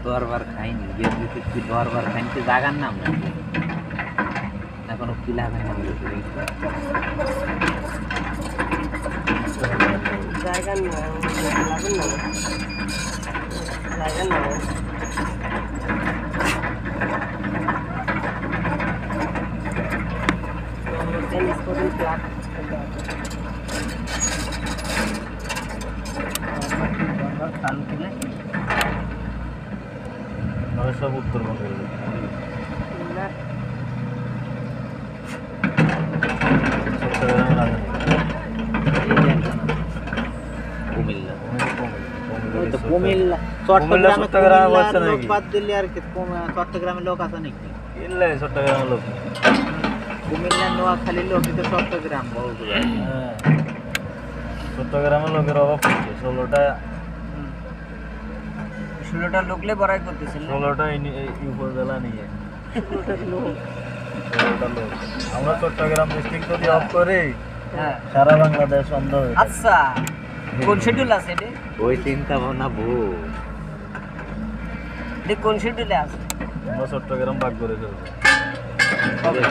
বারবার খাইনি গিয়ে কি বারবার খাইনি কি জাগার নাম নাকি না কোনো কিলা নাম জায়গার নাম লাগুন না জায়গার নাম টেনিস কোচিং ক্লাব খান কিনে সব উত্তরবঙ্গের না কুমিল্লা কুমিল্লা চট্টগ্রামে লোক বাদ দিলে আর কি চট্টগ্রামের লোক আছে নাকি ইল্লে চট্টগ্রামের লোক কুমিল্লা নোয়াখালী লোক কিন্তু চট্টগ্রাম চট্টগ্রামের লোকের অভাব পড়ছে 16টা লোকলে বড়াই করতেছিল 16টা উপজেলা নিয়ে 16টা লোক আমরা চট্টগ্রাম ডিস্ট্রিক্ট যদি অফ করি হ্যাঁ সারা বাংলাদেশ অন্ধ হয়ে আচ্ছা কোন শিডিউল আছে এটা ওই চিন্তা ভাবনা ভুল কোন শিডিউলে আছে আমরা চট্টগ্রাম ভাগ করে ফেলবো